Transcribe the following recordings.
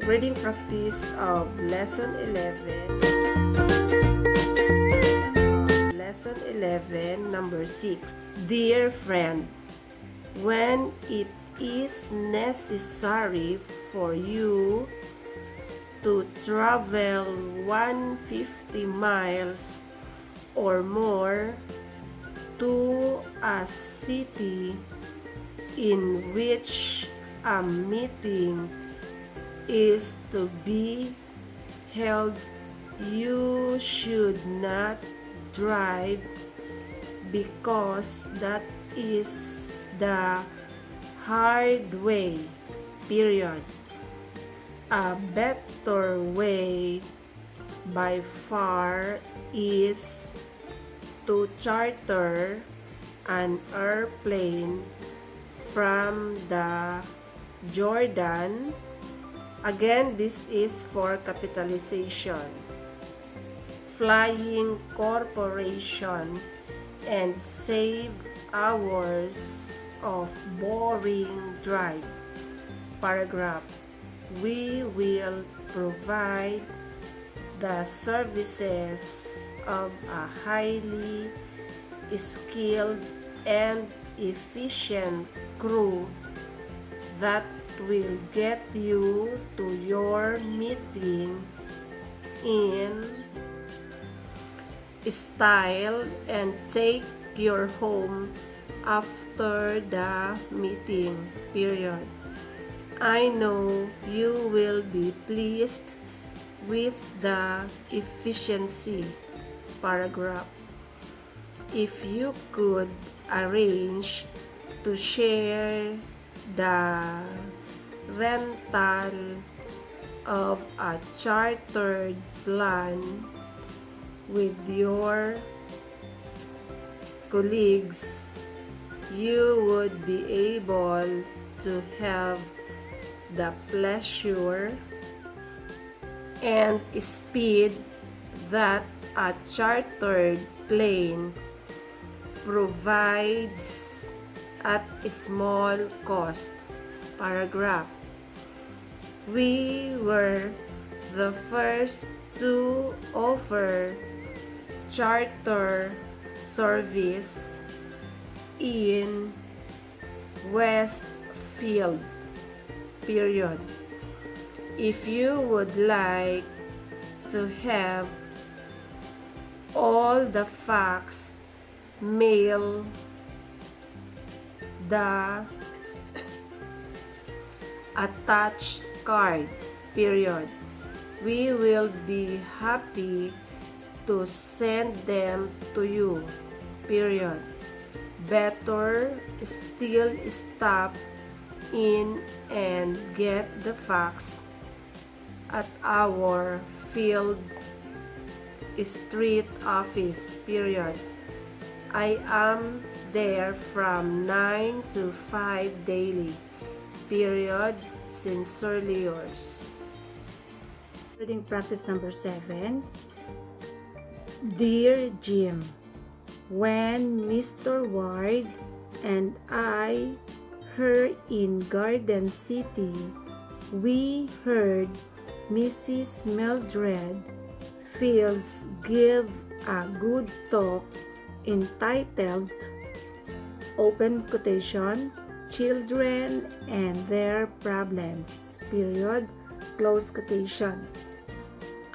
Reading practice of Lesson 11. Lesson 11, number 6. Dear friend, when it is necessary for you to travel 150 miles or more to a city in which a meeting is to be held, you should not drive, because that is the hard way, period. A better way by far is to charter an airplane from the Jordan. Again, this is for capitalization. Flying Corporation, and save hours of boring drive. Paragraph. We will provide the services of a highly skilled and efficient crew that will get you to your meeting in style and take you home after the meeting, period. I know you will be pleased with the efficiency. Paragraph. If you could arrange to share the rental of a chartered plane with your colleagues, you would be able to have the pleasure and speed that a chartered plane provides at a small cost. Paragraph. We were the first to offer charter service in Westfield, period. If you would like to have all the facts, mail the attached card, period. We will be happy to send them to you, period. Better still, stop in and get the facts at our Field Street office, period. I am there from 9 to 5 daily, period. Sincerely yours. Reading practice number 7. Dear Jim, when Mr. Ward and I were in Garden City, we heard Mrs. Mildred Fields give a good talk entitled, open quotation, Children and Their Problems, period, close quotation.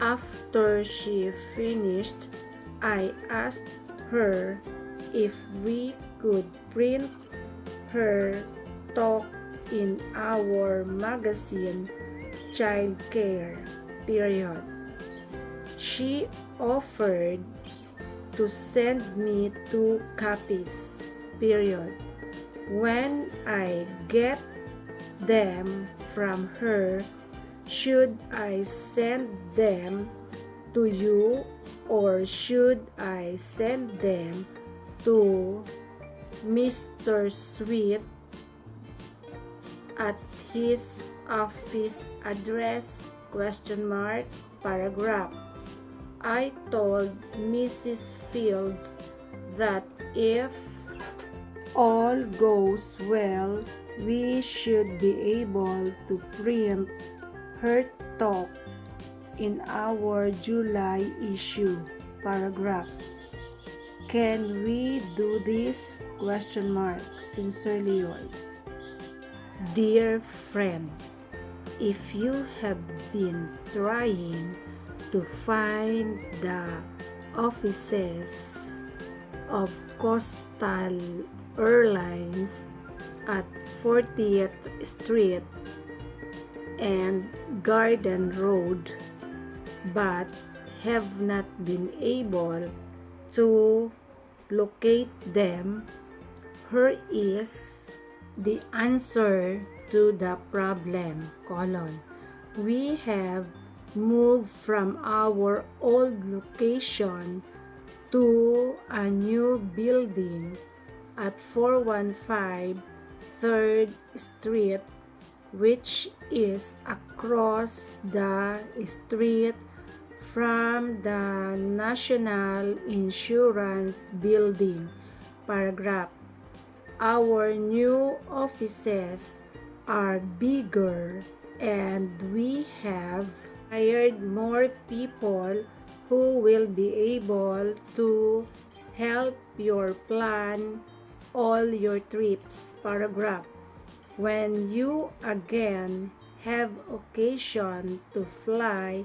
After she finished, I asked her if we could print her talk in our magazine, Child Care, period. She offered to send me 2 copies, period. When I get them from her, should I send them to you, or should I send them to Mr. Sweet at his office address? Paragraph. I told Mrs. Fields that if all goes well, we should be able to print her talk in our July issue. Paragraph. Can we do this? Question mark. Sincerely yours. Dear friend, if you have been trying to find the offices of Coastal Airlines at 40th Street and Garden Road but have not been able to locate them, here is the answer to the problem, colon. We have moved from our old location to a new building at 415 3rd Street, which is across the street from the National Insurance Building. Paragraph. Our new offices are bigger and we have hired more people who will be able to help you plan all your trips. Paragraph. When you again have occasion to fly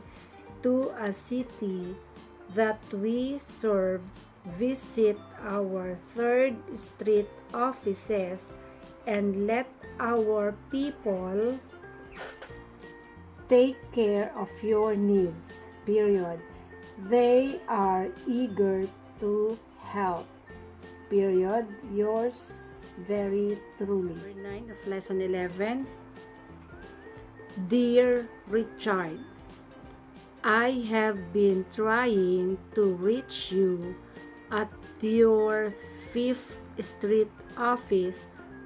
to a city that we serve, visit our 3rd Street offices and let our people take care of your needs. Period. They are eager to help. Period. Yours very truly. Number 9 of lesson 11. Dear Richard, I have been trying to reach you at your 5th Street office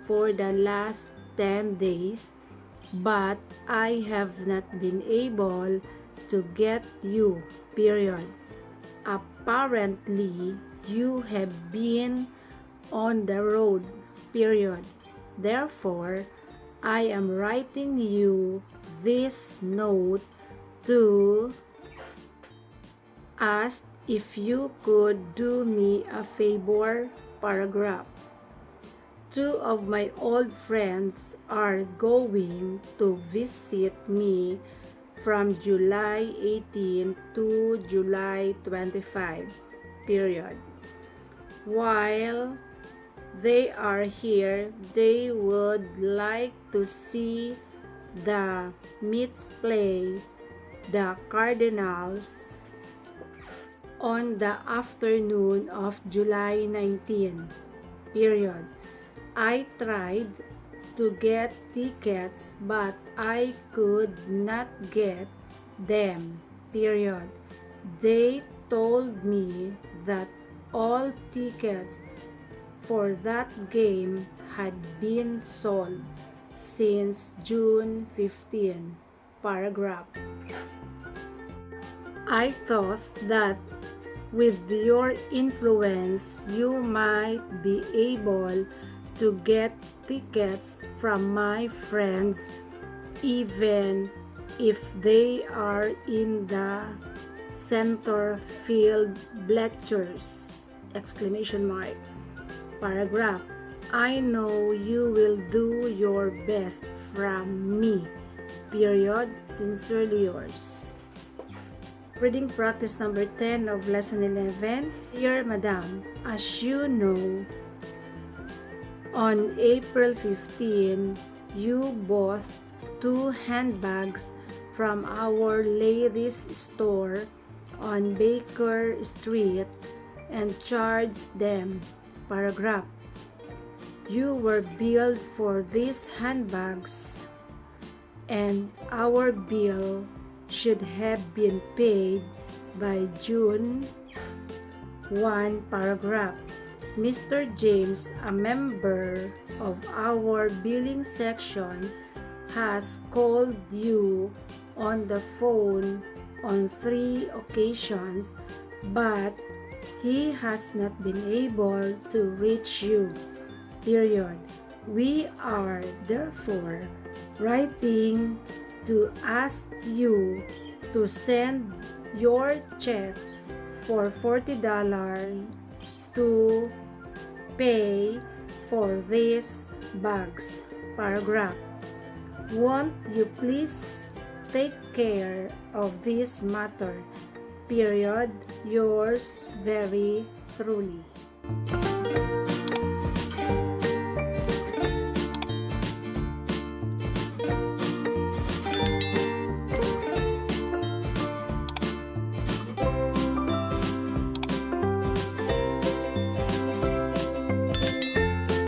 for the last 10 days, but I have not been able to get you. Period. Apparently, you have been on the road. Period. Therefore, I am writing you this note to ask if you could do me a favor. Paragraph. 2 of my old friends are going to visit me from July 18 to July 25. Period. While they are here, they would like to see the Mets play the Cardinals on the afternoon of July 19. Period. I tried to get tickets but I could not get them. Period. They told me that all tickets for that game had been sold since June 15. Paragraph. I thought that with your influence you might be able to get tickets from my friends even if they are in the center field bleachers! Exclamation mark. Paragraph. I know you will do your best from me. Period. Sincerely yours. Reading practice number 10 of lesson 11. Dear Madam, as you know, on April 15, you bought 2 handbags from Our Lady's store on Baker Street and charged them. Paragraph. You were billed for these handbags and our bill should have been paid by June 1. Paragraph. Mr. James, a member of our billing section, has called you on the phone on 3 occasions, but he has not been able to reach you. Period. We are therefore writing to ask you to send your check for $40 to pay for these bags. Paragraph. Won't you please take care of this matter? Period. Yours very truly.